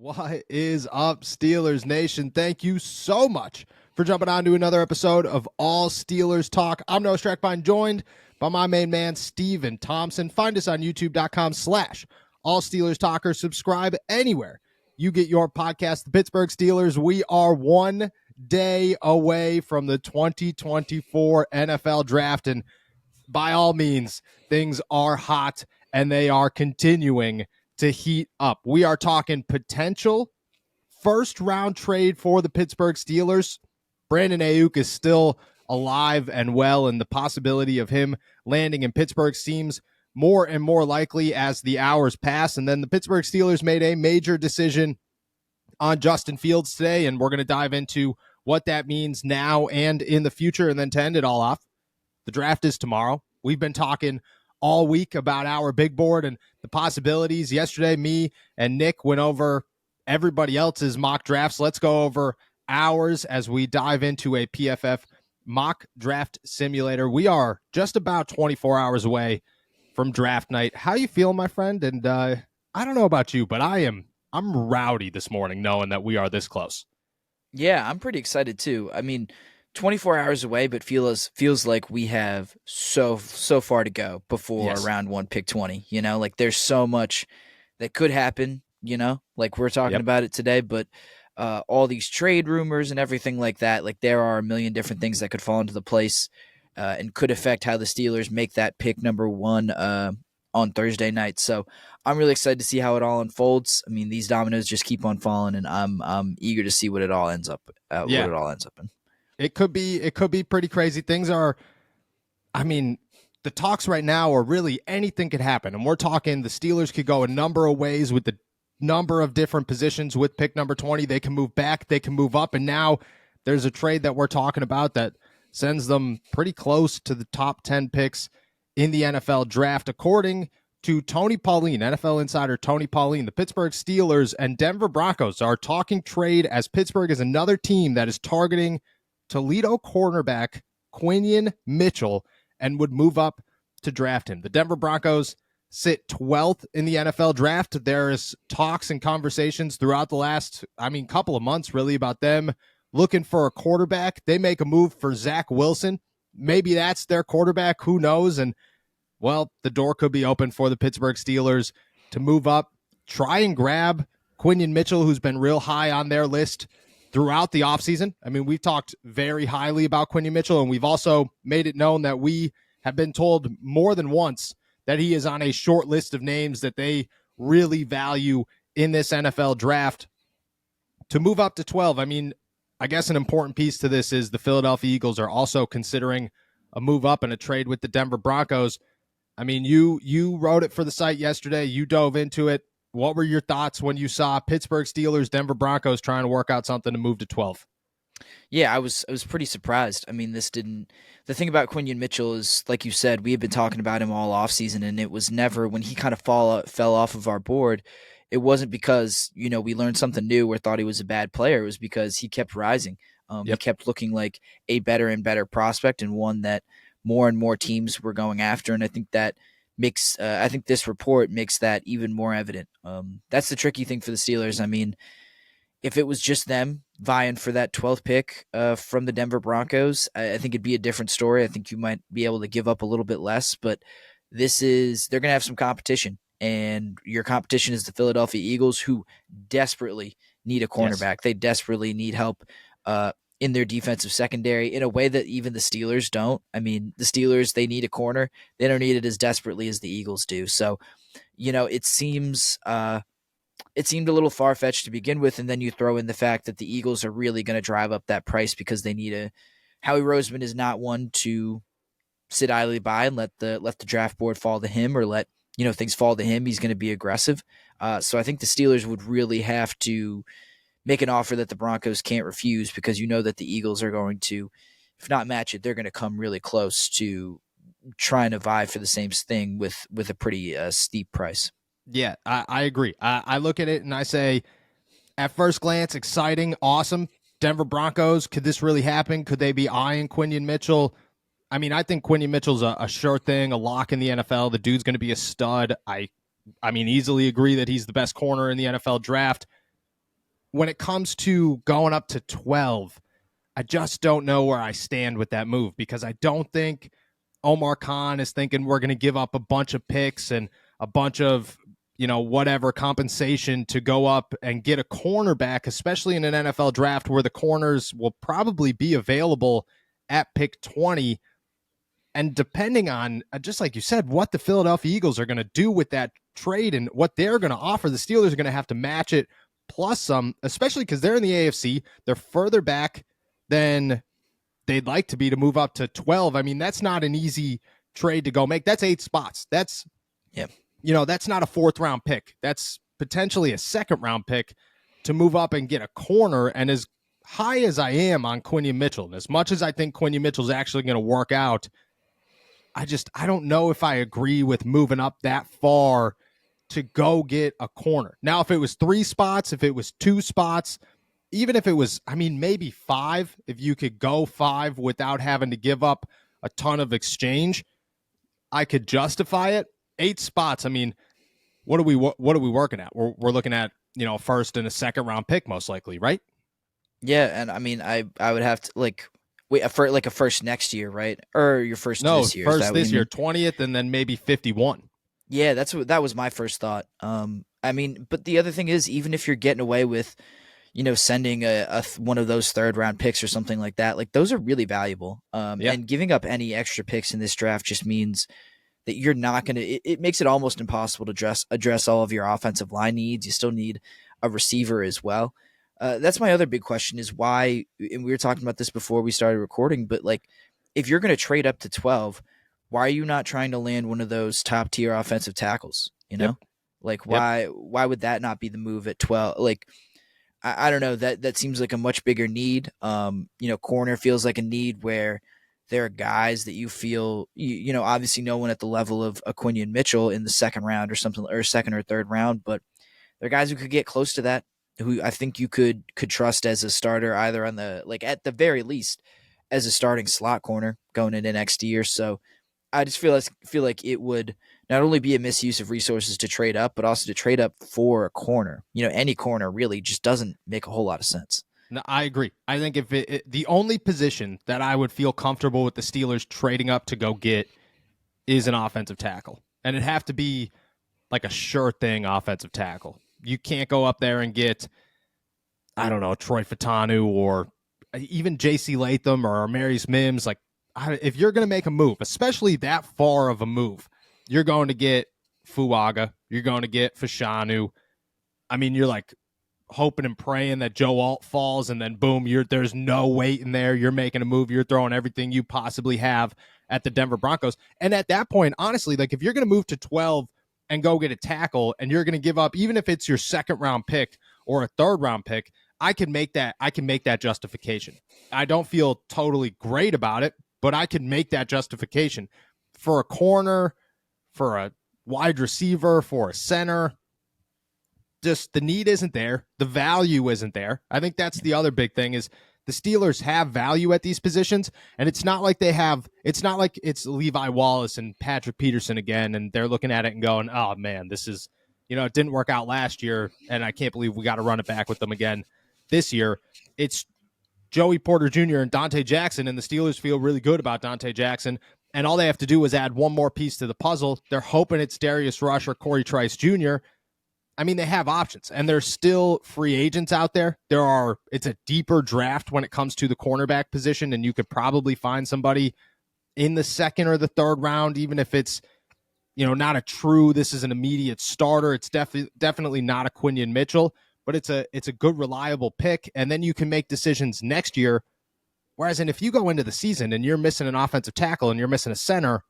What is up, Steelers Nation? Thank you so much for jumping on to another episode of All Steelers Talk. I'm Noah Strackbine, joined by my main man, Steven Thompson. Find us on youtube.com/All Steelers Talker. Subscribe anywhere you get your podcast. The Pittsburgh Steelers, we are 1 day away from the 2024 NFL Draft, and by all means, things are hot, and they are continuing to heat up. We are talking potential first-round trade for the Pittsburgh Steelers. Brandon Aiyuk is still alive and well, and the possibility of him landing in Pittsburgh seems more and more likely as the hours pass. And then the Pittsburgh Steelers made a major decision on Justin Fields today, and we're going to dive into what that means now and in the future. And then to end it all off, the draft is tomorrow. We've been talking all week about our big board and the possibilities. Yesterday, me and Nick went over everybody else's mock drafts. Let's go over ours as we dive into a PFF mock draft simulator. We are just about 24 hours away from draft night. How you feel, my friend? And I don't know about you, but I'm rowdy this morning knowing that we are this close. Yeah, I'm pretty excited too. I mean, 24 hours away, but feels like we have so far to go before round one, pick 20. You know, like there's so much that could happen, you know, like we're talking about it today, but all these trade rumors and everything like that, like there are a million different things that could fall into the place and could affect how the Steelers make that pick number one on Thursday night. So I'm really excited to see how it all unfolds. I mean, these dominoes just keep on falling, and I'm eager to see what it all ends up in. It could be pretty crazy. Things are, I mean, the talks right now are really anything could happen. And we're talking the Steelers could go a number of ways with the number of different positions with pick number 20. They can move back, they can move up. And now there's a trade that we're talking about that sends them pretty close to the top 10 picks in the NFL draft. According to Tony Pauline, NFL insider Tony Pauline, the Pittsburgh Steelers and Denver Broncos are talking trade as Pittsburgh is another team that is targeting Toledo cornerback Quinion Mitchell and would move up to draft him. The Denver Broncos sit 12th in the NFL draft. There is talks and conversations throughout the last, couple of months really about them looking for a quarterback. They make a move for Zach Wilson. Maybe that's their quarterback. Who knows? And, well, the door could be open for the Pittsburgh Steelers to move up, try and grab Quinion Mitchell, who's been real high on their list throughout the offseason. I mean, we've talked very highly about Quinion Mitchell, and we've also made it known that we have been told more than once that he is on a short list of names that they really value in this NFL draft. To move up to 12, I mean, I guess an important piece to this is the Philadelphia Eagles are also considering a move up and a trade with the Denver Broncos. I mean, you wrote it for the site yesterday. You dove into it. What were your thoughts when you saw Pittsburgh Steelers, Denver Broncos trying to work out something to move to 12? Yeah, I was pretty surprised. I mean, the thing about Quinion Mitchell is, like you said, we have been talking about him all offseason, and it was never, when he kind of fell off of our board, it wasn't because, you know, we learned something new or thought he was a bad player. It was because he kept rising. He kept looking like a better and better prospect, and one that more and more teams were going after. And I think that I think this report makes that even more evident. That's the tricky thing for the Steelers. I mean, if it was just them vying for that 12th pick from the Denver Broncos, I think it'd be a different story. I think you might be able to give up a little bit less, but they're going to have some competition, and your competition is the Philadelphia Eagles, who desperately need a cornerback. Yes. They desperately need help in their defensive secondary in a way that even the Steelers don't. I mean, the Steelers, they need a corner. They don't need it as desperately as the Eagles do. So, you know, it seemed a little far-fetched to begin with, and then you throw in the fact that the Eagles are really going to drive up that price because they need Howie Roseman is not one to sit idly by and let the draft board fall to him, or let, you know, things fall to him. He's going to be aggressive. So I think the Steelers would really have to make an offer that the Broncos can't refuse, because you know that the Eagles are going to, if not match it, they're going to come really close to trying to vie for the same thing with a pretty steep price. Yeah, I agree. I look at it and I say, at first glance, exciting, awesome. Denver Broncos, could this really happen? Could they be eyeing Quinion Mitchell? I mean, I think Quinion Mitchell's a sure thing, a lock in the NFL. The dude's going to be a stud. I mean, easily agree that he's the best corner in the NFL draft. when it comes to going up to 12, I just don't know where I stand with that move, because I don't think Omar Khan is thinking we're going to give up a bunch of picks and a bunch of, whatever compensation to go up and get a cornerback, especially in an NFL draft where the corners will probably be available at pick 20. And depending on, just like you said, what the Philadelphia Eagles are going to do with that trade and what they're going to offer, the Steelers are going to have to match it plus some, especially because they're in the AFC. They're further back than they'd like to be to move up to 12. I mean, that's not an easy trade to go make. That's 8 spots. That's, that's not a 4th round pick. That's potentially a 2nd round pick to move up and get a corner. And as high as I am on Quinion Mitchell, and as much as I think Quinion Mitchell's actually going to work out, I don't know if I agree with moving up that far to go get a corner. Now, if it was 3 spots, if it was 2 spots, even if it was, maybe 5, if you could go 5 without having to give up a ton of exchange, I could justify it. 8 spots, what are we working at? We're looking at, a 1st and a 2nd round pick most likely, right? Yeah, and I would have to wait a first next year, right? Or your first this year? First this year, 20th, and then maybe 51. Yeah, that was my first thought. But the other thing is, even if you're getting away with, sending a one of those 3rd round picks or something like that, like those are really valuable. And giving up any extra picks in this draft just means that you're not going to. It makes it almost impossible to address all of your offensive line needs. You still need a receiver as well. That's my other big question is why, and we were talking about this before we started recording, but like if you're going to trade up to 12, why are you not trying to land one of those top tier offensive tackles? Like why would that not be the move at 12? Like, I don't know, that seems like a much bigger need. Corner feels like a need where there are guys that you feel, obviously no one at the level of a Quinion Mitchell in the 2nd round or something, or 2nd or 3rd round, but there are guys who could get close to that, who I think you could trust as a starter, either on the, like at the very least as a starting slot corner going into next year. So I just feel like it would not only be a misuse of resources to trade up, but also to trade up for a corner. Any corner really just doesn't make a whole lot of sense. No, I agree. I think if the only position that I would feel comfortable with the Steelers trading up to go get is an offensive tackle. And it'd have to be like a sure thing offensive tackle. You can't go up there and get, I don't know, Troy Fatanu or even J.C. Latham or Marius Mims. Like, if you're going to make a move, especially that far of a move, you're going to get Fuaga. You're going to get Fashanu. You're like hoping and praying that Joe Alt falls, and then boom, there's no weight in there. You're making a move. You're throwing everything you possibly have at the Denver Broncos. And at that point, honestly, like if you're going to move to 12 and go get a tackle, and you're going to give up, even if it's your 2nd round pick or a 3rd round pick, I can make that justification. I don't feel totally great about it, but I can make that justification for a corner, for a wide receiver, for a center. Just the need isn't there. The value isn't there. I think that's the other big thing is the Steelers have value at these positions, and it's not like it's Levi Wallace and Patrick Peterson again, and they're looking at it and going, oh man, this is, it didn't work out last year, and I can't believe we got to run it back with them again this year. It's Joey Porter Jr. and Dante Jackson, and the Steelers feel really good about Dante Jackson, and all they have to do is add one more piece to the puzzle. They're hoping it's Darius Rush or Corey Trice Jr. They have options, and there's still free agents out there. It's a deeper draft when it comes to the cornerback position, and you could probably find somebody in the 2nd or the 3rd round, even if it's, not a true, this is an immediate starter. It's definitely not a Quinion Mitchell, but it's a good, reliable pick, and then you can make decisions next year. Whereas, if you go into the season and you're missing an offensive tackle and you're missing a center,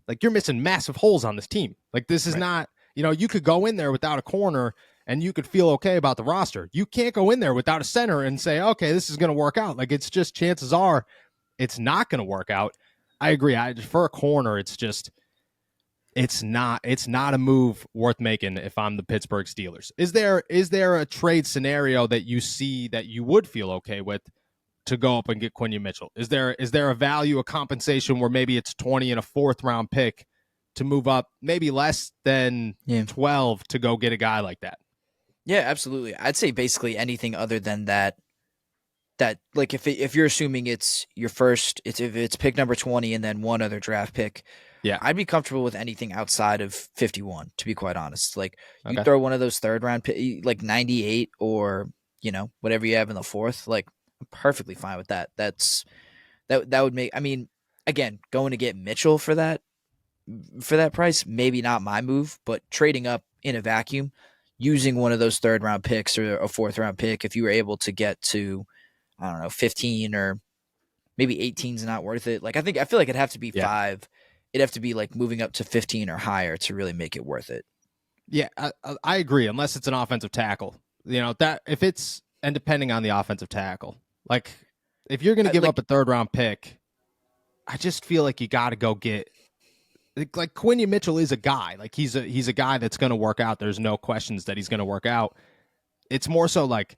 like you're missing massive holes on this team. Like this is not. You could go in there without a corner and you could feel okay about the roster. You can't go in there without a center and say, okay, this is going to work out. Like it's just chances are it's not going to work out. I agree. For a corner, it's not a move worth making if I'm the Pittsburgh Steelers. Is there a trade scenario that you see that you would feel okay with to go up and get Quinion Mitchell? Is there a value, a compensation where maybe it's 20 and a 4th round pick to move up, maybe less than 12 to go get a guy like that? Yeah, absolutely. I'd say basically anything other than that. That like if you're assuming it's your first, it's if it's pick number 20 and then one other draft pick, Yeah. I'd be comfortable with anything outside of 51. To be quite honest, like you Okay. throw one of those third round like 98 or whatever you have in the fourth, like I'm perfectly fine with that. That would make. I mean, again, going to get Mitchell for that price, maybe not my move, but trading up in a vacuum, using one of those third round picks or a fourth round pick, if you were able to get to, I don't know, 15 or maybe 18 is not worth it. Like I feel like it'd have to be Yeah. five. It'd have to be like moving up to 15 or higher to really make it worth it. Yeah, I agree. Unless it's an offensive tackle, that if it's and depending on the offensive tackle, like if you're going to give Like up a third round pick, I just feel like you got to go get like Quinion Mitchell is a guy. Like he's a guy that's going to work out. There's no questions that he's going to work out. It's more so like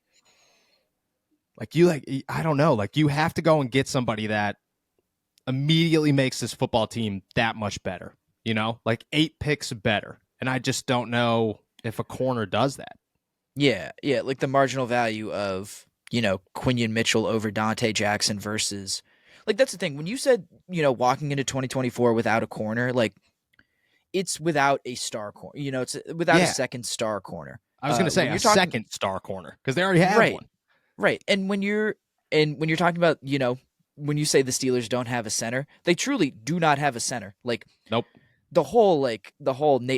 I don't know, like you have to go and get somebody that immediately makes this football team that much better. Like 8 picks better. And I just don't know if a corner does that. yeah, like the marginal value of Quinion Mitchell over Dante Jackson versus, like, that's the thing when you said walking into 2024 without a corner, like it's without a star corner. It's without a Yeah, second star corner. I was going to say When a you're talking second star corner because they already have right, one. right, and when you're talking about when you say the Steelers don't have a center, they truly do not have a center. Like Nope. the whole Nate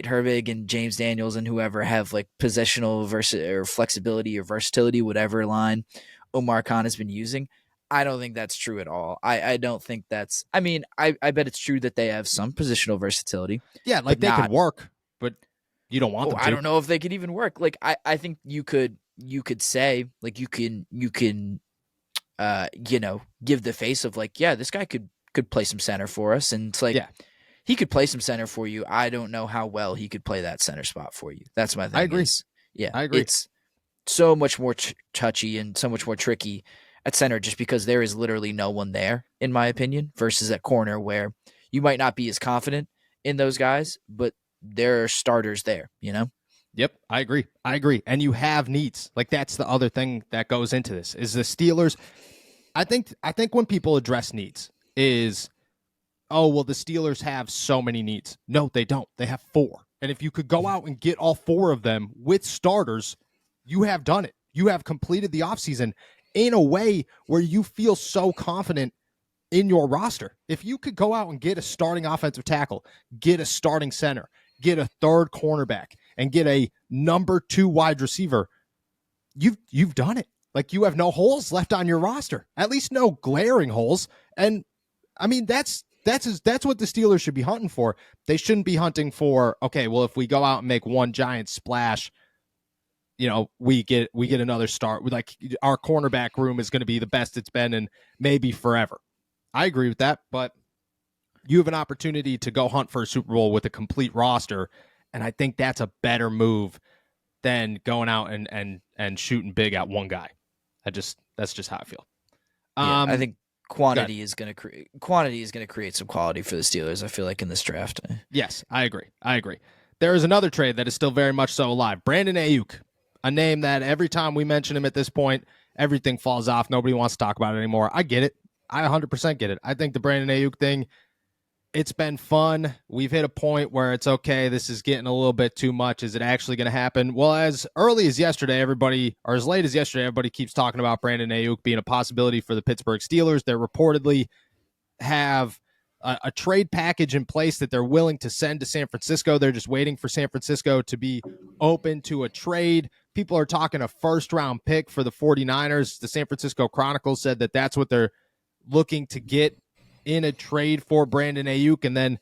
Herbig and James Daniels and whoever have like positional or flexibility or versatility, whatever line Omar Khan has been using. I don't think that's true at all. I don't think that's. I mean, I bet it's true that they have some positional versatility, Yeah, but like they can not. work, but you don't want Oh, them I to. don't know if they could even work. Like I think you could say like you can give the face of like, yeah, this guy could play some center for us, and it's like Yeah, he could play some center for you. I don't know how well he could play that center spot for you. That's my I thing. agree. Is yeah, I agree. it's so much more touchy and so much more tricky at center just because there is literally no one there, in my opinion, versus at corner where you might not be as confident in those guys, but there are starters there. Yep, I agree. I agree. And you have needs. Like that's the other thing that goes into this is the Steelers. I think when people address needs is, oh, well, the Steelers have so many needs. No, they don't. They have 4. And if you could go out and get all 4 of them with starters, you have done it. You have completed the offseason in a way where you feel so confident in your roster. If you could go out and get a starting offensive tackle, get a starting center, get a third cornerback, and get a number 2 wide receiver, you've done it. Like you have no holes left on your roster. At least no glaring holes. And I mean that's what the Steelers should be hunting for. They shouldn't be hunting for, okay, well, if we go out and make one giant splash, we get another start. Like our cornerback room is going to be the best it's been in maybe forever. I agree with that, but you have an opportunity to go hunt for a Super Bowl with a complete roster, and I think that's a better move than going out and shooting big at one guy. That's just how I feel. Yeah, I Um, think quantity is going to create some quality for the Steelers. I feel like in this draft. yes, I agree. I agree. There is another trade that is still very much so alive. Brandon Aiyuk, a name that every time we mention him at this point, everything falls off. Nobody wants to talk about it anymore. I get it. I 100% get it. I think the Brandon Aiyuk thing, it's been fun. We've hit a point where it's okay. This is getting a little bit too much. Is it actually going to happen? Well, as early as yesterday, or as late as yesterday, everybody keeps talking about Brandon Aiyuk being a possibility for the Pittsburgh Steelers. They're reportedly have a trade package in place that they're willing to send to San Francisco. They're just waiting for San Francisco to be open to a trade. People are talking a first-round pick for the 49ers. The San Francisco Chronicle said that that's what they're looking to get in a trade for Brandon Aiyuk. And then,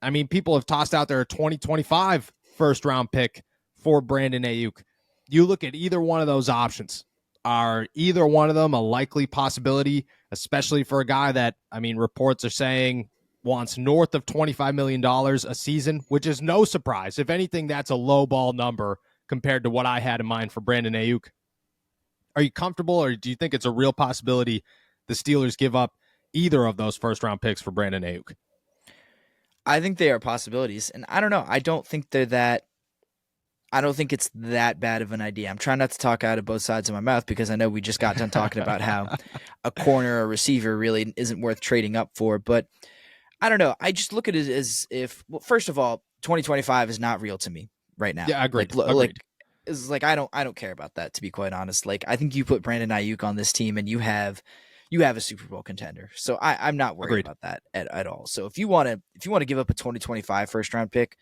I mean, people have tossed out there a 2025 first-round pick for Brandon Aiyuk. You look at either one of those options. Are either one of them a likely possibility, especially for a guy that, I mean, reports are saying wants north of $25 million a season, which is no surprise. If anything, that's a low ball number compared to what I had in mind for Brandon Aiyuk. Are you comfortable, or do you think it's a real possibility the Steelers give up either of those first-round picks for Brandon Aiyuk? I think they are possibilities, and I don't know. I don't think they're that. I don't think it's that bad of an idea. I'm trying not to talk out of both sides of my mouth because I know we just got done talking about how a corner or receiver really isn't worth trading up for. But I don't know. I just look at it as if, well, first of all, 2025 is not real to me right now. Yeah, agreed. Like Agreed. it's like I don't care about that, to be quite honest. Like I think you put Brandon Ayuk on this team and you have a Super Bowl contender. So I'm not worried Agreed. about that at all. So if you want to give up a 2025 first round pick,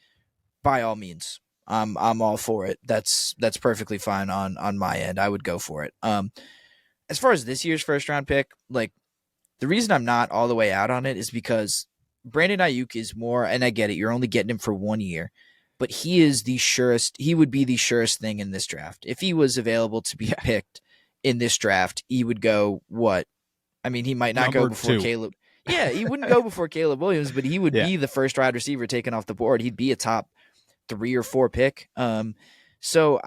by all means, I'm all for it. That's perfectly fine on my end. I would go for it. As far as this year's first round pick, like the reason I'm not all the way out on it is because Brandon Ayuk is more, and I get it, you're only getting him for 1 year, but he is the surest, he would be the surest thing in this draft. If he was available to be picked in this draft, he would go what? I mean, he might not go Number before 2. Caleb. Yeah, he wouldn't go before Caleb Williams, but he would Yeah. be the first wide receiver taken off the board. He'd be a top 3 or 4 pick. So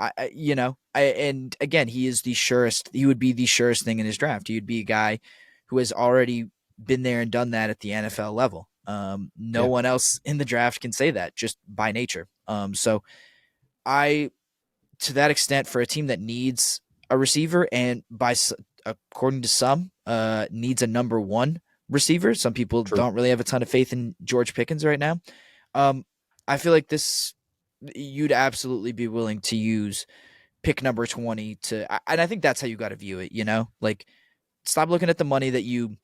and again, he is the surest. He would be the surest thing in his draft. He would be a guy who has already been there and done that at the NFL level. No Yeah. one else in the draft can say that just by nature. So I, to that extent, for a team that needs a receiver and according to some, needs a number 1 receiver. Some people True. don't really have a ton of faith in George Pickens right now. I feel like you'd absolutely be willing to use pick number 20 and I think that's how you got to view it, like stop looking at the money that you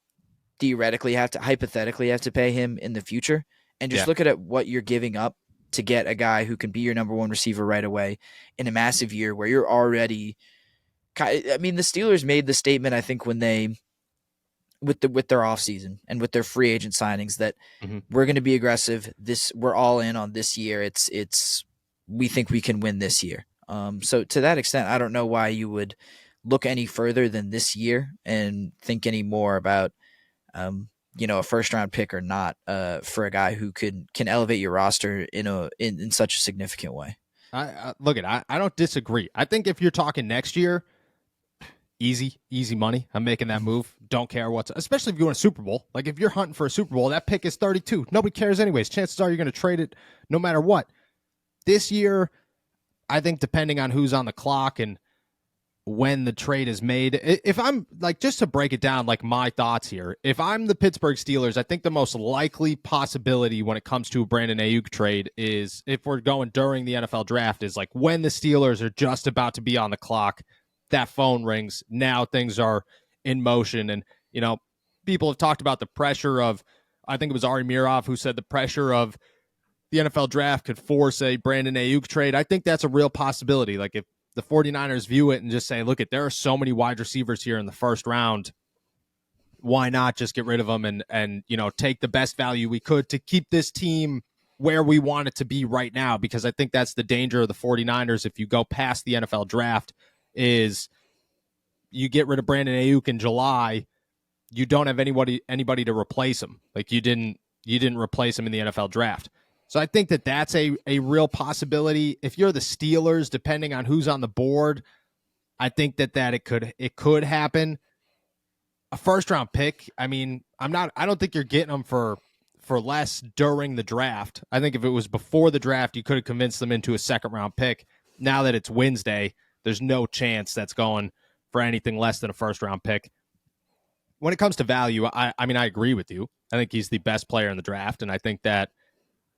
hypothetically have to pay him in the future and just Yeah. look at what you're giving up to get a guy who can be your number 1 receiver right away in a massive year where you're already, I mean, the Steelers made the statement, I think, when they, with their offseason and with their free agent signings that Mhm. we're going to be aggressive. We're all in on this year. We think we can win this year. So to that extent, I don't know why you would look any further than this year and think any more about, a first round pick or not, for a guy who can elevate your roster in such a significant way. I don't disagree. I think if you're talking next year, easy money. I'm making that move. Don't care especially if you want a Super Bowl. Like if you're hunting for a Super Bowl, that pick is 32. Nobody cares anyways. Chances are you're going to trade it no matter what. This year, I think depending on who's on the clock and when the trade is made, if I'm like, just to break it down, like my thoughts here, if I'm the Pittsburgh Steelers, I think the most likely possibility when it comes to a Brandon Aiyuk trade is, if we're going during the NFL draft, is like when the Steelers are just about to be on the clock, that phone rings. Now things are in motion. And, people have talked about the pressure of, I think it was Ari Mirov who said the pressure of the NFL draft could force a Brandon Aiyuk trade. I think that's a real possibility. Like if the 49ers view it and just say, look, there are so many wide receivers here in the first round, why not just get rid of them and take the best value we could to keep this team where we want it to be right now? Because I think that's the danger of the 49ers if you go past the NFL draft, is you get rid of Brandon Aiyuk in July, you don't have anybody to replace him. Like you didn't replace him in the NFL draft. So I think that's a real possibility. If you're the Steelers, depending on who's on the board, I think that it could happen. A first round pick, I mean, I don't think you're getting them for less during the draft. I think if it was before the draft, you could have convinced them into a second round pick. Now that it's Wednesday, there's no chance that's going for anything less than a first round pick. When it comes to value, I mean, I agree with you. I think he's the best player in the draft, and I think that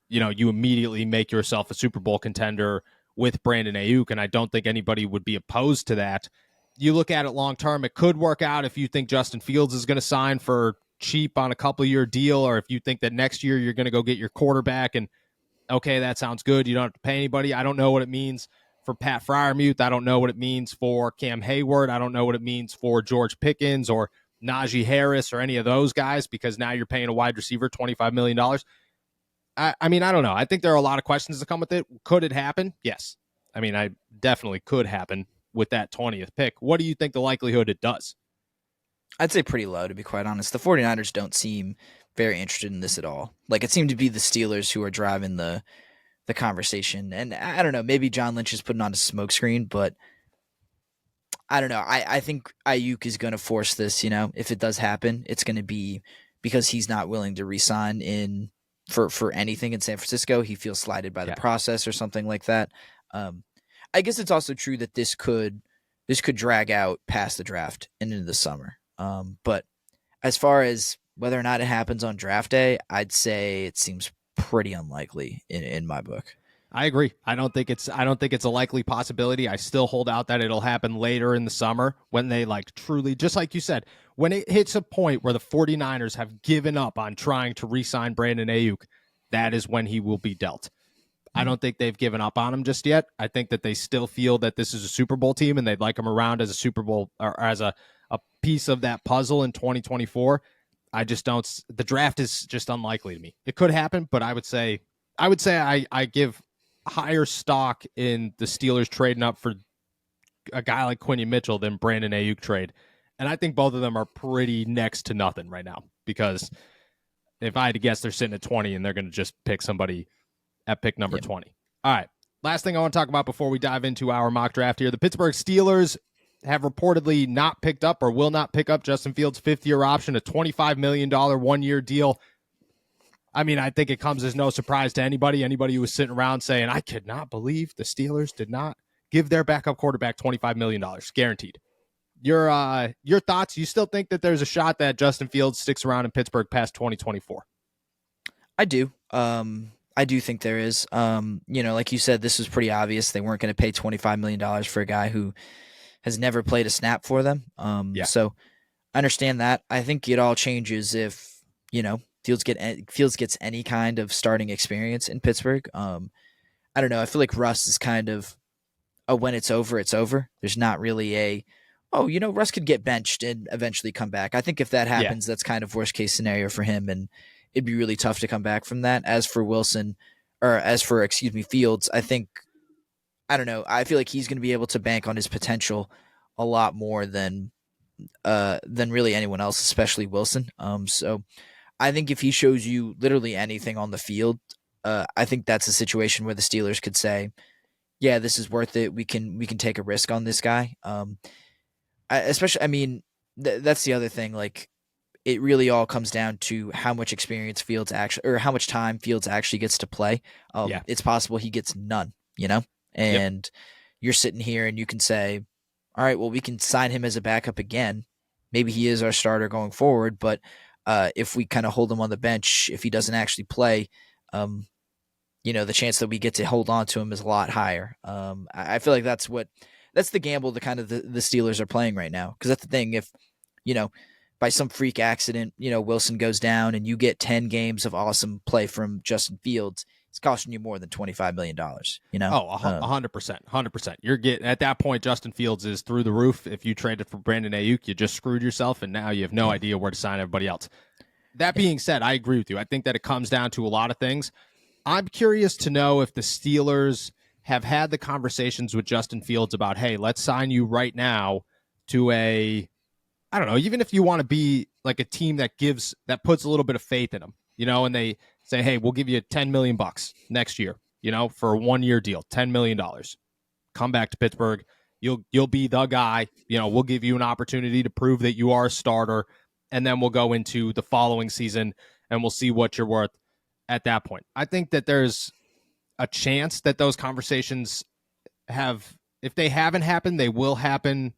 you immediately make yourself a Super Bowl contender with Brandon Aiyuk, and I don't think anybody would be opposed to that. You look at it long term, it could work out if you think Justin Fields is going to sign for cheap on a couple-year deal, or if you think that next year you're going to go get your quarterback, and okay, that sounds good. You don't have to pay anybody. I don't know what it means for Pat Freiermuth. I don't know what it means for Cam Hayward. I don't know what it means for George Pickens or Najee Harris or any of those guys, because now you're paying a wide receiver $25 million. I mean, I don't know. I think there are a lot of questions that come with it. Could it happen? Yes. I mean, I definitely could happen with that 20th pick. What do you think the likelihood it does? I'd say pretty low, to be quite honest. The 49ers don't seem very interested in this at all. Like, it seemed to be the Steelers who are driving the conversation. And I don't know, maybe John Lynch is putting on a smokescreen, but I don't know. I think Ayuk is going to force this, if it does happen, it's going to be because he's not willing to re-sign for anything in San Francisco. He feels slighted by the process or something like that. I guess it's also true that this could drag out past the draft and into the summer. But as far as whether or not it happens on draft day, I'd say it seems pretty unlikely in my book. I agree. I don't think it's a likely possibility. I still hold out that it'll happen later in the summer when they like truly, just like you said, when it hits a point where the 49ers have given up on trying to re-sign Brandon Aiyuk, that is when he will be dealt. I don't think they've given up on him just yet. I think that they still feel that this is a Super Bowl team and they'd like him around as a Super Bowl or as a piece of that puzzle in 2024. I just don't. The draft is just unlikely to me. It could happen, but I give higher stock in the Steelers trading up for a guy like Quinion Mitchell than Brandon Aiyuk trade. And I think both of them are pretty next to nothing right now because if I had to guess, they're sitting at 20 and they're going to just pick somebody at pick number 20. All right. Last thing I want to talk about before we dive into our mock draft here. The Pittsburgh Steelers have reportedly not picked up or will not pick up Justin Fields' fifth-year option, a $25 million one-year deal. I mean, I think it comes as no surprise to anybody who was sitting around saying, I could not believe the Steelers did not give their backup quarterback $25 million, guaranteed. Your thoughts? You still think that there's a shot that Justin Fields sticks around in Pittsburgh past 2024? I do. I do think there is. Like you said, this was pretty obvious. They weren't going to pay $25 million for a guy who has never played a snap for them. So I understand that. I think it all changes if, Fields gets any kind of starting experience in Pittsburgh. I don't know. I feel like Russ is kind of when it's over, it's over. There's not really Russ could get benched and eventually come back. I think if that happens, that's kind of worst case scenario for him, and it'd be really tough to come back from that. As for Fields, I don't know. I feel like he's going to be able to bank on his potential a lot more than really anyone else, especially Wilson. So I think if he shows you literally anything on the field, I think that's a situation where the Steelers could say, yeah, this is worth it. We can take a risk on this guy. That's the other thing. Like, it really all comes down to how much experience Fields actually, or how much time Fields actually gets to play. It's possible he gets none, and you're sitting here and you can say, all right, well, we can sign him as a backup again. Maybe he is our starter going forward, but if we kind of hold him on the bench, if he doesn't actually play, the chance that we get to hold on to him is a lot higher. I feel like that's the gamble that kind of the Steelers are playing right now. Because that's the thing. If, by some freak accident, Wilson goes down and you get 10 games of awesome play from Justin Fields, it's costing you more than $25 million, Oh, 100%. 100%. You're getting, at that point, Justin Fields is through the roof. If you traded for Brandon Aiyuk, you just screwed yourself, and now you have no idea where to sign everybody else. That being said, I agree with you. I think that it comes down to a lot of things. I'm curious to know if the Steelers have had the conversations with Justin Fields about, hey, let's sign you right now to I don't know, even if you want to be like a team that puts a little bit of faith in them, and they say, hey, we'll give you $10 million next year, for a 1-year deal, $10 million. Come back to Pittsburgh. You'll be the guy. We'll give you an opportunity to prove that you are a starter, and then we'll go into the following season and we'll see what you're worth at that point. I think that there's a chance that those conversations if they haven't happened, they will happen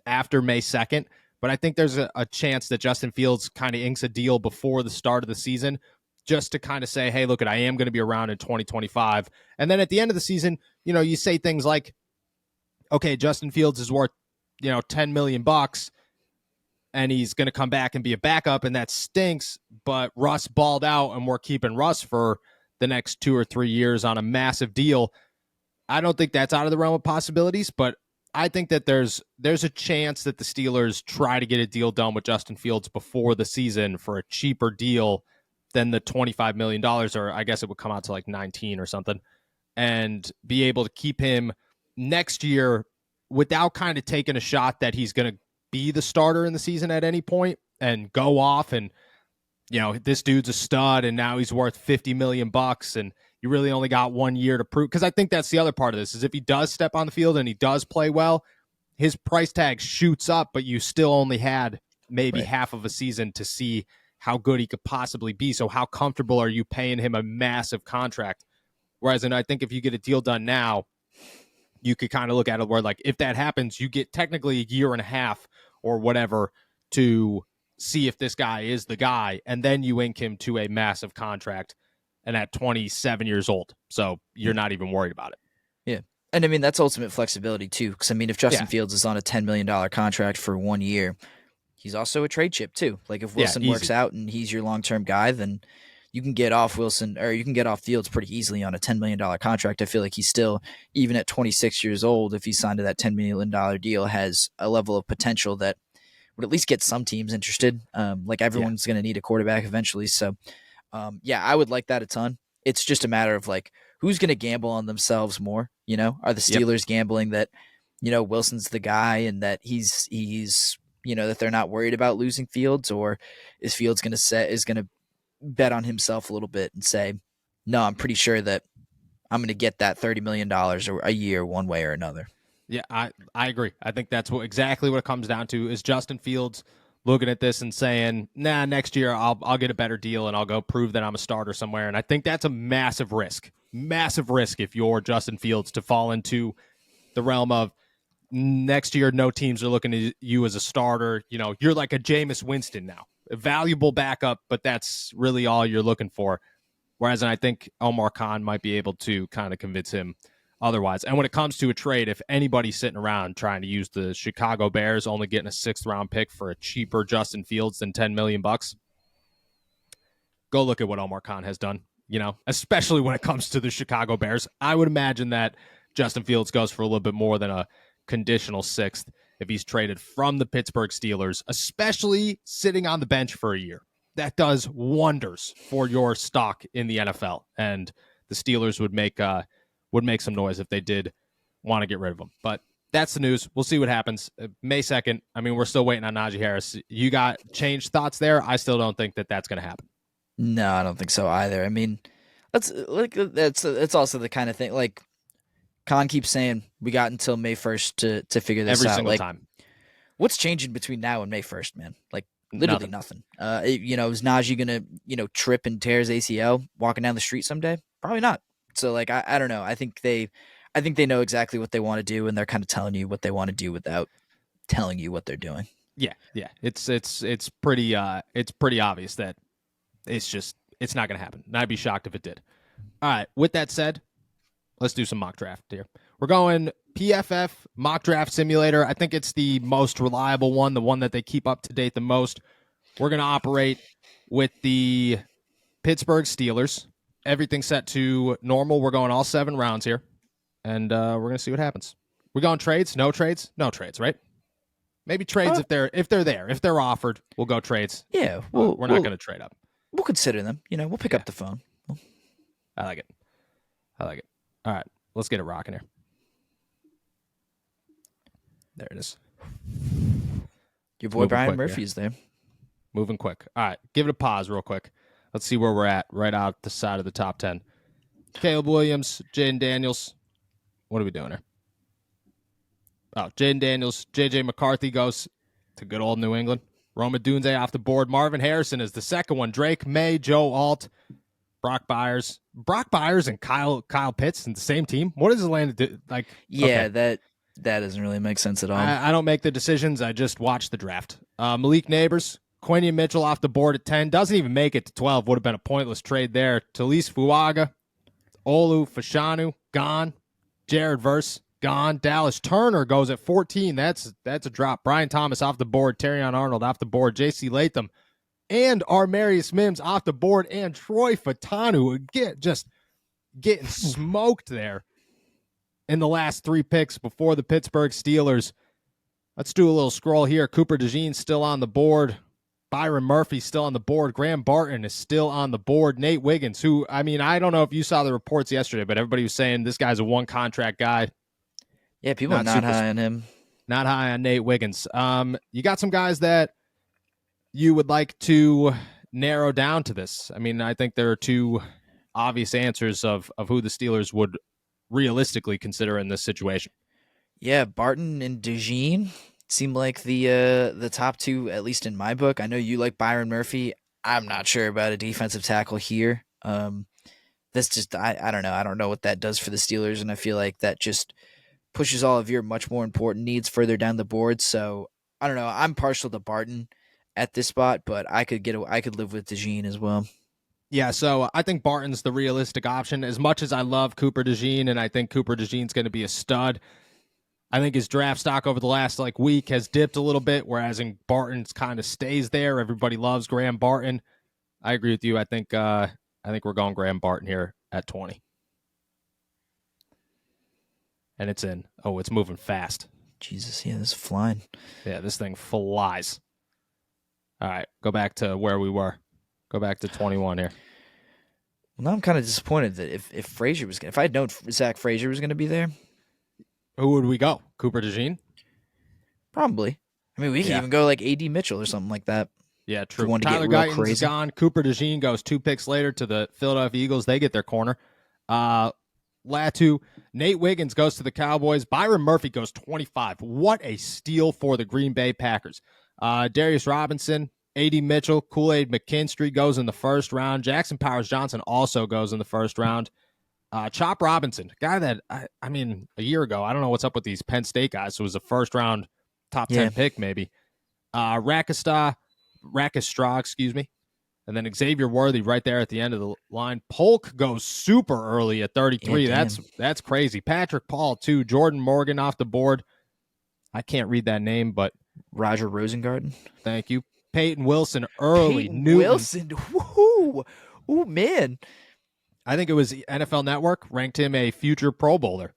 after May 2nd. But I think there's a chance that Justin Fields kind of inks a deal before the start of the season just to kind of say, hey, look, I am going to be around in 2025. And then at the end of the season, you say things like, okay, Justin Fields is worth, $10 million and he's going to come back and be a backup, and that stinks, but Russ balled out and we're keeping Russ for the next 2 or 3 years on a massive deal. I don't think that's out of the realm of possibilities, but I think that there's a chance that the Steelers try to get a deal done with Justin Fields before the season for a cheaper deal than the $25 million, or I guess it would come out to like 19 or something, and be able to keep him next year without kind of taking a shot that he's going to be the starter in the season at any point and go off and, this dude's a stud and now he's worth $50 million and you really only got 1 year to prove. Because I think that's the other part of this is if he does step on the field and he does play well, his price tag shoots up, but you still only had maybe half of a season to see how good he could possibly be. So how comfortable are you paying him a massive contract? Whereas, and I think if you get a deal done now, you could kind of look at it where, like, if that happens, you get technically a year and a half or whatever to see if this guy is the guy, and then you ink him to a massive contract, and at 27 years old. So you're not even worried about it. Yeah. And I mean, that's ultimate flexibility too. Because I mean, if Justin Yeah. Fields is on a $10 million contract for 1 year, he's also a trade chip too. Like if Wilson easy. works out and he's your long-term guy, then you can get off Wilson, or you can get off Fields pretty easily on a $10 million contract. I feel like he's still, even at 26 years old, if he's signed to that $10 million deal, has a level of potential that would at least get some teams interested. Like everyone's going to need a quarterback eventually. So yeah, I would like that a ton. It's just a matter of like, who's going to gamble on themselves more? You know, are the Steelers gambling that, you know, Wilson's the guy and that he's, you know, that they're not worried about losing Fields, or is Fields going to bet on himself a little bit and say, no, I'm pretty sure that I'm going to get that $30 million or a year one way or another. Yeah, I agree. I think that's exactly what it comes down to, is Justin Fields looking at this and saying, nah, next year I'll get a better deal and I'll go prove that I'm a starter somewhere. And I think that's a massive risk if you're Justin Fields, to fall into the realm of next year no teams are looking at you as a starter. You know, you're like a Jameis Winston now, a valuable backup, but that's really all you're looking for. Whereas I think Omar Khan might be able to kind of convince him otherwise. And when it comes to a trade, if anybody's sitting around trying to use the Chicago Bears only getting a 6th round pick for a cheaper Justin Fields than $10 million, go look at what Omar Khan has done, you know, especially when it comes to the Chicago Bears. I would imagine that Justin Fields goes for a little bit more than a conditional 6th if he's traded from the Pittsburgh Steelers, especially sitting on the bench for a year. That does wonders for your stock in the NFL, and the Steelers would make some noise if they did want to get rid of him. But that's the news. We'll see what happens. May 2nd. I mean, we're still waiting on Najee Harris. You got changed thoughts there? I still don't think that that's going to happen. No, I don't think so either. I mean, that's also the kind of thing, like Khan keeps saying, we got until May 1st to figure this out. Every single like, time. What's changing between now and May 1st, man? Like, literally nothing. You know, is Najee gonna, you know, trip and tear his ACL walking down the street someday? Probably not. So like, I don't know. I think they know exactly what they want to do, and they're kind of telling you what they want to do without telling you what they're doing. Yeah. It's pretty obvious that it's not going to happen. And I'd be shocked if it did. All right. With that said, let's do some mock draft here. We're going PFF mock draft simulator. I think it's the most reliable one, the one that they keep up to date the most. We're going to operate with the Pittsburgh Steelers. Everything set to normal. We're going all 7 rounds here, and we're going to see what happens. We're going trades? No trades? No trades, right? Maybe trades if they're there. If they're offered, we'll go trades. Yeah. We're not going to trade up. We'll consider them. You know, we'll pick up the phone. I like it. All right. Let's get it rocking here. There it is. Your boy Brian Murphy's there. Moving quick. All right. Give it a pause real quick. Let's see where we're at right out the side of the top 10. Caleb Williams, Jaden Daniels. What are we doing here? Oh, Jaden Daniels, J.J. McCarthy goes to good old New England. Roma Dunze off the board. Marvin Harrison is the second one. Drake May, Joe Alt, Brock Byers and Kyle Pitts in the same team. What does Atlanta do? Like, yeah, okay. That doesn't really make sense at all. I don't make the decisions. I just watch the draft. Malik Neighbors, Quinion Mitchell off the board at 10. Doesn't even make it to 12. Would have been a pointless trade there. Talise Fuaga, Olu Fashanu, gone. Jared Verse, gone. Dallas Turner goes at 14. That's a drop. Brian Thomas off the board. Terrion Arnold off the board. J.C. Latham and Armarius Mims off the board. And Troy Fatanu again, just getting smoked there in the last 3 picks before the Pittsburgh Steelers. Let's do a little scroll here. Cooper DeJean still on the board. Byron Murphy still on the board. Graham Barton is still on the board. Nate Wiggins, who, I mean, I don't know if you saw the reports yesterday, but everybody was saying this guy's a one-contract guy. Yeah, people are not high on him. Not high on Nate Wiggins. You got some guys that you would like to narrow down to this. I mean, I think there are 2 obvious answers of who the Steelers would realistically consider in this situation. Yeah, Barton and DeJean seem like the top 2, at least in my book. I know you like Byron Murphy. I'm not sure about a defensive tackle here. That's just I don't know. I don't know what that does for the Steelers, and I feel like that just pushes all of your much more important needs further down the board. So I don't know. I'm partial to Barton at this spot, but I could live with DeJean as well. Yeah, so I think Barton's the realistic option. As much as I love Cooper DeJean, and I think Cooper DeJean's going to be a stud, I think his draft stock over the last week has dipped a little bit, whereas in Barton's kind of stays there. Everybody loves Graham Barton. I agree with you. I think we're going Graham Barton here at 20. And it's in. Oh, it's moving fast. Jesus, yeah, this is flying. Yeah, this thing flies. All right, go back to where we were. Go back to 21 here. Well, now I'm kind of disappointed that if Frazier was if I had known Zach Frazier was going to be there, who would we go? Cooper DeJean? Probably. I mean, we could even go like A.D. Mitchell or something like that. Yeah, true. Tyler Guyton's is gone. Cooper DeJean goes 2 picks later to the Philadelphia Eagles. They get their corner. Latu, Nate Wiggins goes to the Cowboys. Byron Murphy goes 25. What a steal for the Green Bay Packers. Darius Robinson, A.D. Mitchell, Kool-Aid McKinstry goes in the first round. Jackson Powers-Johnson also goes in the first round. Chop Robinson, guy that, I mean, a year ago, I don't know what's up with these Penn State guys. So it was a first round top 10 pick maybe. Rackestra, excuse me. And then Xavier Worthy right there at the end of the line. Polk goes super early at 33. Yeah, that's crazy. Patrick Paul, too. Jordan Morgan off the board. I can't read that name, but Roger Rosengarten. Thank you. Peyton Wilson early. Peyton Wilson. Woohoo. Ooh, man. I think it was NFL Network ranked him a future Pro Bowler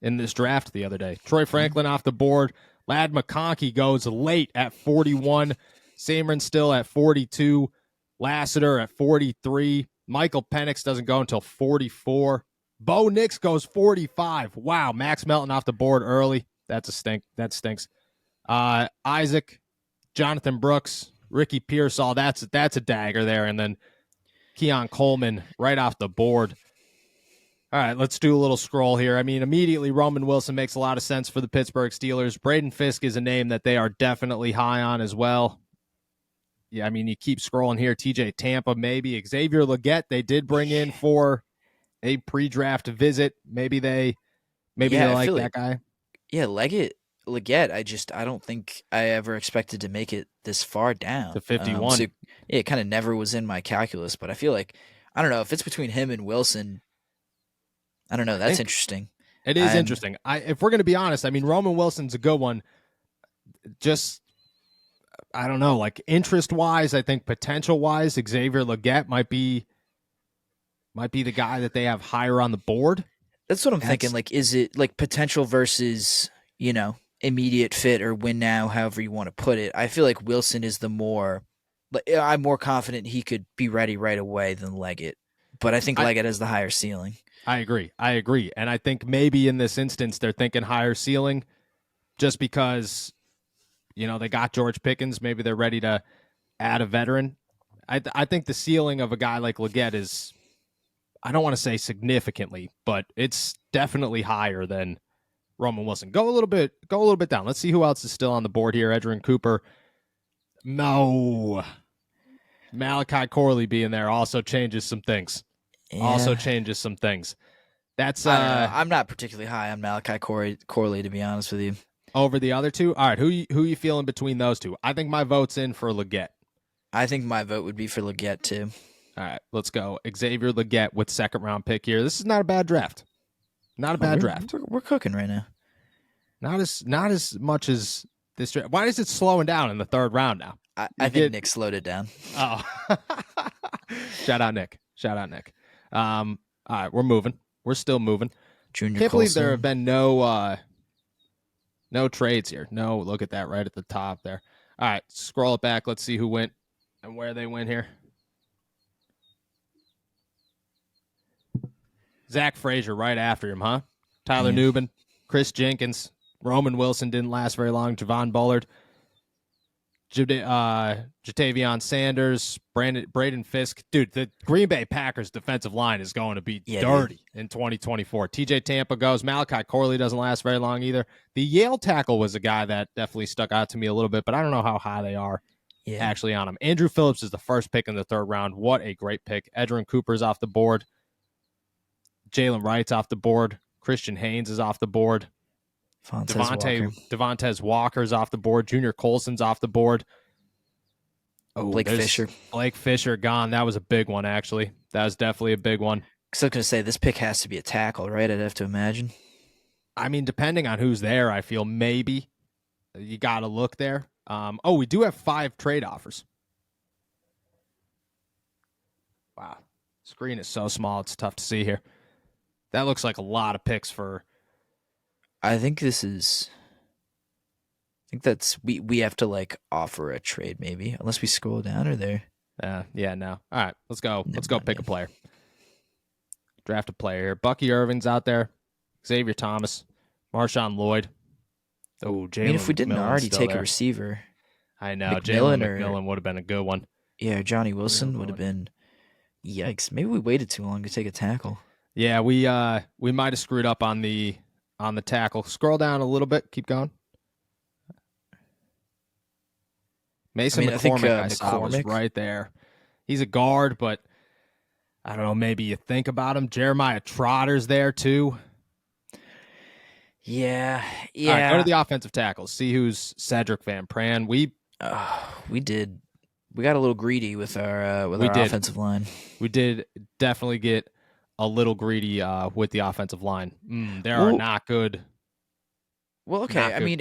in this draft the other day. Troy Franklin off the board. Ladd McConkey goes late at 41. Samron still at 42. Lassiter at 43. Michael Penix doesn't go until 44. Bo Nix goes 45. Wow, Max Melton off the board early. That's a stink. That stinks. Isaac, Jonathan Brooks, Ricky Pearsall. That's a dagger there. And then Keon Coleman right off the board. All right, let's do a little scroll here. I mean, immediately Roman Wilson makes a lot of sense for the Pittsburgh Steelers. Braden Fisk is a name that they are definitely high on as well. Yeah, I mean, you keep scrolling here. TJ Tampa, maybe. Xavier Legette, they did bring in for a pre-draft visit. Maybe they like that guy. Yeah, Legette, I don't think I ever expected to make it this far down. To 51. It kind of never was in my calculus, but I feel like, I don't know, if it's between him and Wilson, I don't know. That's interesting. It is interesting. If we're going to be honest, I mean, Roman Wilson's a good one. Just, I don't know, like interest-wise, I think potential-wise, Xavier Legette might be the guy that they have higher on the board. That's what I'm thinking. Like, is it like potential versus, immediate fit or win now, however you want to put it? I feel like Wilson is I'm more confident he could be ready right away than Legette. But I think Legette has the higher ceiling. I agree. And I think maybe in this instance they're thinking higher ceiling just because, they got George Pickens. Maybe they're ready to add a veteran. I think the ceiling of a guy like Legette is, I don't want to say significantly, but it's definitely higher than Roman Wilson. Go a little bit down. Let's see who else is still on the board here. Edgerrin Cooper. No. Malachi Corley being there also changes some things. That's I'm not particularly high on Malachi Corley, to be honest with you. Over the other two? All right, who you feeling between those two? I think my vote's in for Legette. I think my vote would be for Legette too. All right, let's go. Xavier Legette with second round pick here. This is not a bad draft. Not a bad draft. We're cooking right now. Not as much as this draft. Why is it slowing down in the third round now? I think Nick slowed it down. Oh. Shout out Nick. All right, we're moving. We're still moving. Junior Can't Colson. believe there have been no trades here. No, look at that right at the top there. All right, scroll it back. Let's see who went and where they went here. Zach Frazier right after him, huh? Tyler Nubin, Chris Jenkins, Roman Wilson didn't last very long. Javon Bullard, Jatavion Sanders, Braden Fisk. Dude, the Green Bay Packers defensive line is going to be dirty in 2024. TJ Tampa goes. Malachi Corley doesn't last very long either. The Yale tackle was a guy that definitely stuck out to me a little bit, but I don't know how high they are actually on him. Andrew Phillips is the first pick in the third round. What a great pick. Edgerrin Cooper's off the board. Jalen Wright's off the board. Christian Haynes is off the board. Devontae Walker's off the board. Junior Colson's off the board. Oh, Blake Fisher. Blake Fisher gone. That was a big one, actually. That was definitely a big one. Because I was going to say, this pick has to be a tackle, right? I'd have to imagine. I mean, depending on who's there, I feel maybe you got to look there. We do have 5 trade offers. Wow. Screen is so small, it's tough to see here. That looks like a lot of picks for... I think that's we have to like offer a trade maybe, unless we scroll down or there. Yeah, no. All right, let's go. Let's go pick a player. Draft a player here. Bucky Irving's out there. Xavier Thomas, Marshawn Lloyd. Oh, Jalen. I mean, if we didn't McMillan's already still take there. a receiver, I know McMillan Jalen McMillan would have been a good one. Yeah, Johnny Wilson would have been. Yikes! Maybe we waited too long to take a tackle. Yeah, we might have screwed up on the tackle. Scroll down a little bit. Keep going. Mason McCormick, I saw was right there. He's a guard, but I don't know. Maybe you think about him. Jeremiah Trotter's there too. Yeah. All right, go to the offensive tackles. See who's Cedric Van Pran. We did. We got a little greedy with our offensive line. We did definitely get a little greedy with the offensive line. Are not good. Well, okay. I mean,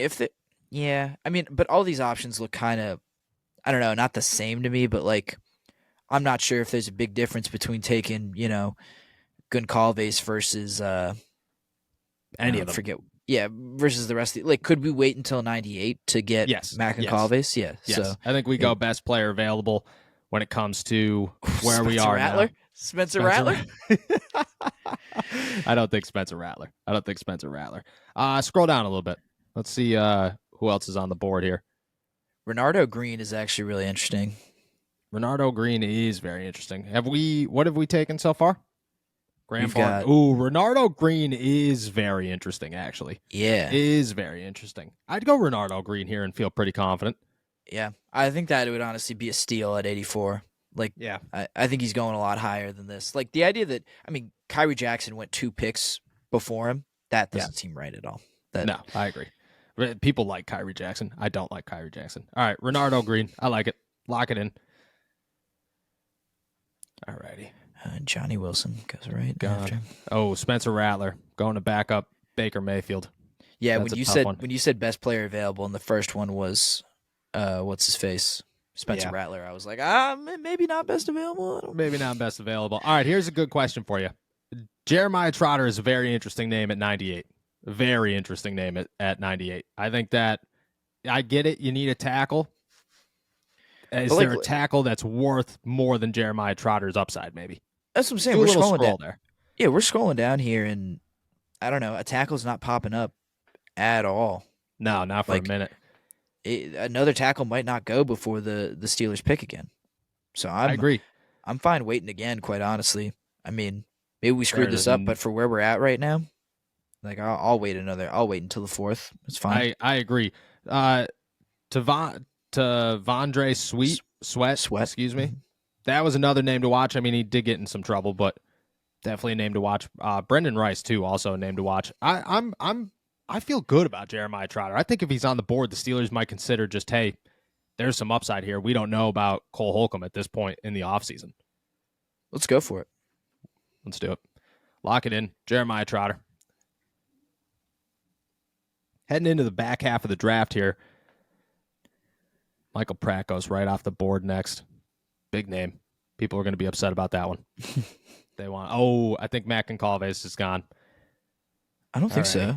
but all these options look kind of, I don't know, not the same to me, but like, I'm not sure if there's a big difference between taking, Goncalves versus any of them. Forget. Yeah, versus the rest of the, like, could we wait until 98 to get Mac and Calves? Yeah. Yes. So I think we go best player available when it comes to where we are Rattler? now. Spencer Rattler? I don't think Spencer Rattler. Scroll down a little bit. Let's see who else is on the board here. Renardo Green is actually really interesting. Renardo Green is very interesting. What have we taken so far? Renardo Green is very interesting, actually. Yeah. Is very interesting. I'd go Renardo Green here and feel pretty confident. Yeah. I think that it would honestly be a steal at 84. Like, yeah. I think he's going a lot higher than this. Like, the idea that, I mean, Kyrie Jackson went 2 picks before him, that doesn't seem right at all. No, I agree. People like Kyrie Jackson. I don't like Kyrie Jackson. All right, Renardo Green. I like it. Lock it in. All righty. Johnny Wilson goes right after. Oh, Spencer Rattler going to back up Baker Mayfield. Yeah, when you said best player available, and the first one was what's his face? Spencer Rattler. I was like, maybe not best available. Maybe not best available. All right, here's a good question for you. Jeremiah Trotter is a very interesting name at 98. Very interesting name at 98. I think that I get it. You need a tackle. Is there a tackle that's worth more than Jeremiah Trotter's upside? Maybe. That's what I'm saying. We're scrolling down there. Yeah, we're scrolling down here, and I don't know. A tackle's not popping up at all. No, not for a minute. Another tackle might not go before the Steelers pick again. So I agree. I'm fine waiting again, quite honestly. I mean, maybe we screwed this up, but for where we're at right now, like I'll wait until the 4th. It's fine. I agree. To Vondre Sweat, excuse me. That was another name to watch. I mean, he did get in some trouble, but definitely a name to watch. Brendan Rice too, also a name to watch. I feel good about Jeremiah Trotter. I think if he's on the board, the Steelers might consider just, hey, there's some upside here. We don't know about Cole Holcomb at this point in the offseason. Let's go for it. Let's do it. Lock it in. Jeremiah Trotter. Heading into the back half of the draft here. Michael Pratt goes right off the board next. Big name. People are going to be upset about that one. I think Matt Goncalves is gone. I don't think so.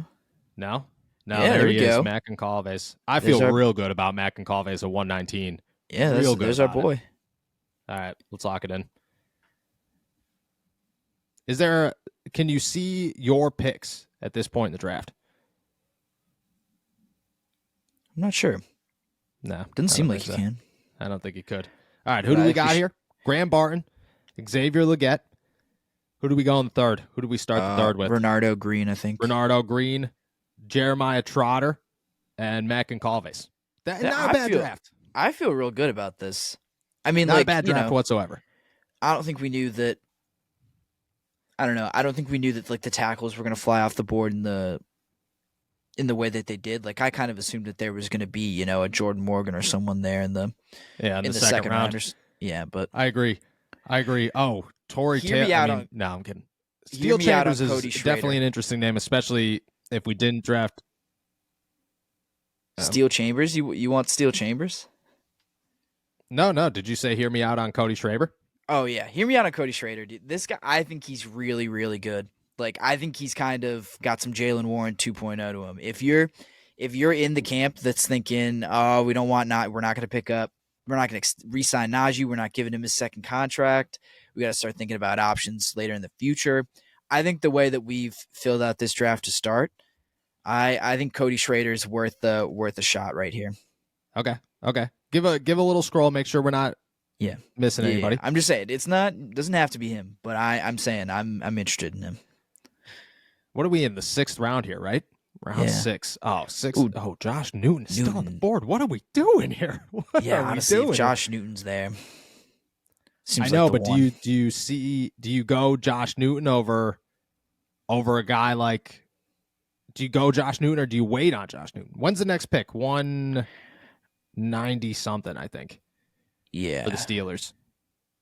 No? Yeah, there he is, Matt Goncalves. I feel real good about Matt Goncalves at 119. Yeah, there's our boy. All right, let's lock it in. Can you see your picks at this point in the draft? I'm not sure. No. Doesn't seem like you can. I don't think you could. All right, who do we got here? Graham Barton, Xavier Legette. Who do we go in the third? Who do we start the third with? Renardo Green, I think. Renardo Green, Jeremiah Trotter, and Matt Goncalves. Not a bad draft. I feel real good about this. I mean, not a bad draft whatsoever. I don't think we knew that. I don't know. I don't think we knew that like the tackles were going to fly off the board in in the way that they did. Like I kind of assumed that there was going to be, a Jordan Morgan or someone there in the in the second round. rounders. Yeah, but I agree. Oh, Torrey Taylor. No, I'm kidding. Steel Chambers is definitely an interesting name, especially if we didn't draft Steel Chambers. You want Steel Chambers? No. Did you say hear me out on Cody Schrader? Oh yeah, hear me out on Cody Schrader. Dude. This guy, I think he's really, really good. Like I think he's kind of got some Jaylen Warren 2.0 to him. If you're in the camp that's thinking, oh, we're not going to pick up, we're not going to re-sign Najee, we're not giving him his second contract. We got to start thinking about options later in the future. I think the way that we've filled out this draft to start, I think Cody Schrader's worth a shot right here. Okay. Give a little scroll. Make sure we're not missing anybody. I'm just saying doesn't have to be him, but I'm saying I'm interested in him. What are we in the 6th round here, right? Round 6. Oh, 6. Ooh, oh, Josh Newton is still on the board. What are we doing here? Honestly, if Josh Newton's there. I know, but do you go Josh Newton over a guy like? Do you go Josh Newton or do you wait on Josh Newton? When's the next pick? 190 something, I think. Yeah, for the Steelers.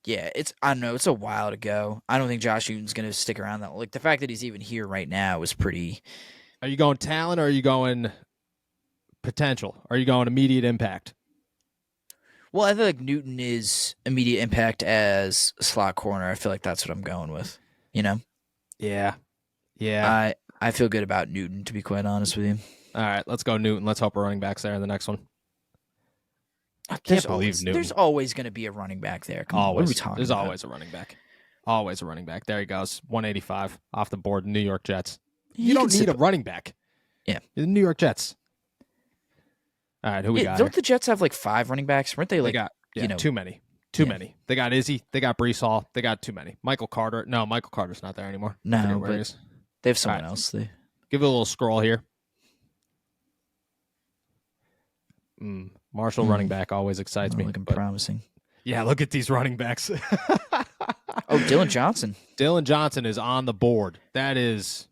Yeah, I don't know. It's a while to go. I don't think Josh Newton's going to stick around that. Like the fact that he's even here right now is pretty. Are you going talent or are you going potential? Are you going immediate impact? Well, I feel like Newton is immediate impact as a slot corner. I feel like that's what I'm going with. Yeah. I feel good about Newton, to be quite honest with you. All right, let's go Newton. Let's hope our running back's there in the next one. I can't believe Newton. There's always going to be a running back there. Come on, what are we talking There's about? always a running back. Always a running back. There he goes. 185 off the board. New York Jets. You don't need a running back. Yeah. The New York Jets. All right, who we got? Don't the Jets have like 5 running backs? Weren't they like too many? Too many. They got Izzy. They got Brees Hall. They got too many. Michael Carter. No, Michael Carter's not there anymore. No, but they have someone else. Give it a little scroll here. Marshall running back always excites me. Looking promising. Yeah, look at these running backs. Oh, Dylan Johnson. Dylan Johnson is on the board. That is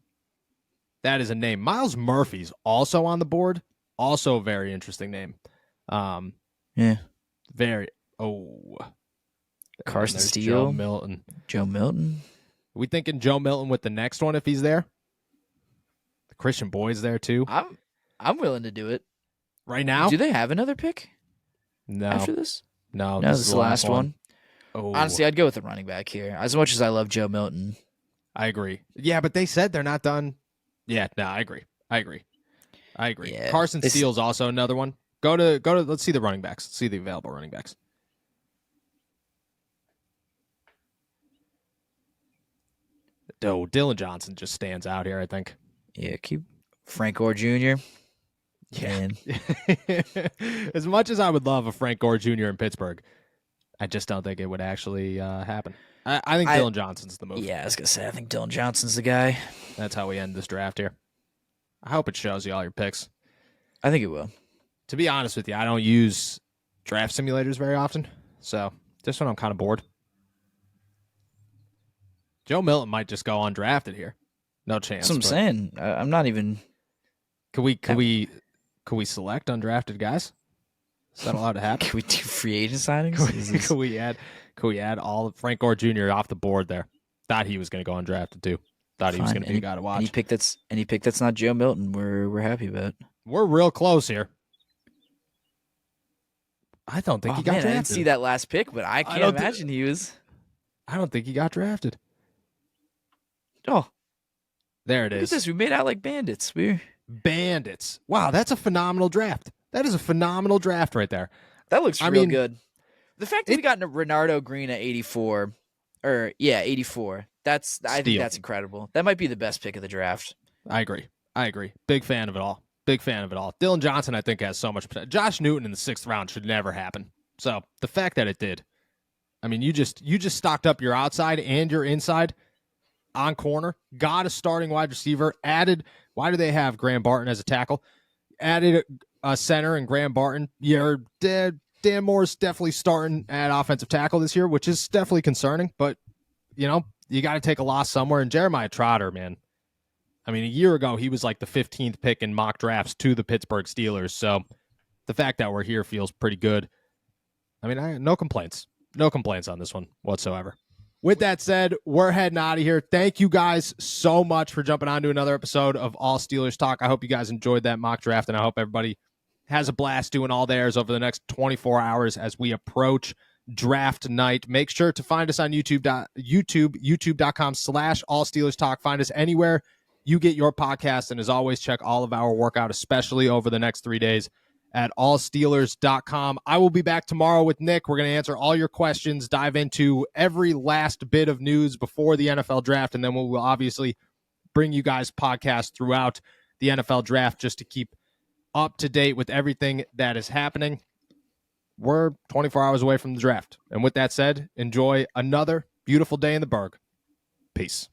a name. Miles Murphy's also on the board. Also a very interesting name. Yeah. Very. Carson Steele. Joe Milton. Are we thinking Joe Milton with the next one if he's there? The Christian Boyd's there too. I'm willing to do it. Right now? Do they have another pick? No. After this? No, this is the last one. Oh. Honestly, I'd go with the running back here. As much as I love Joe Milton. I agree. Yeah, but they said they're not done. Yeah, no, I agree. Yeah, Carson Steele's also another one. Go to let's see the running backs. Let's see the available running backs. Oh, Dylan Johnson just stands out here, I think. Yeah, keep Frank Gore Jr. Yeah. As much as I would love a Frank Gore Jr. in Pittsburgh, I just don't think it would actually happen. I think Dylan Johnson's the move. Yeah, I was going to say, I think Dylan Johnson's the guy. That's how we end this draft here. I hope it shows you all your picks. I think it will. To be honest with you, I don't use draft simulators very often, so this one I'm kind of bored. Joe Milton might just go undrafted here. No chance. That's what I'm saying. I'm not even... Can we select undrafted guys? Is that allowed to happen? Can we do free agent signings? Can we add all of Frank Gore Jr. off the board there? Thought he was going to go undrafted too. Thought he was going to be a guy to watch. Any pick that's not Joe Milton, we're happy about. We're real close here. I don't think he got drafted. I didn't see that last pick, but I can't imagine he was. I don't think he got drafted. Oh, there it is. Look at this. We made out like bandits. Bandits. Wow, that's a phenomenal draft. That is a phenomenal draft right there. That looks real good. The fact that we got Renardo Green at 84, 84. I think that's incredible. That might be the best pick of the draft. I agree. Big fan of it all. Dylan Johnson, I think, has so much potential. Josh Newton in the 6th round should never happen. So the fact that it did, I mean, you just stocked up your outside and your inside on corner, got a starting wide receiver, added. Why do they have Graham Barton as a tackle? Added a center and Graham Barton. You're dead. Dan Moore's definitely starting at offensive tackle this year, which is definitely concerning. But you got to take a loss somewhere. And Jeremiah Trotter, man, I mean, a year ago, he was like the 15th pick in mock drafts to the Pittsburgh Steelers. So the fact that we're here feels pretty good. I mean, no complaints. No complaints on this one whatsoever. With that said, we're heading out of here. Thank you guys so much for jumping on to another episode of All Steelers Talk. I hope you guys enjoyed that mock draft, and I hope everybody has a blast doing all theirs over the next 24 hours as we approach draft night. Make sure to find us on youtube.com/All Steelers Talk. Find us anywhere you get your podcast, and as always, check all of our workout, especially over the next 3 days, at allsteelers.com. I will be back tomorrow with Nick. We're going to answer all your questions, dive into every last bit of news before the NFL draft, and then we will obviously bring you guys podcasts throughout the NFL draft just to keep up to date with everything that is happening. We're 24 hours away from the draft. And with that said, enjoy another beautiful day in the Berg. Peace.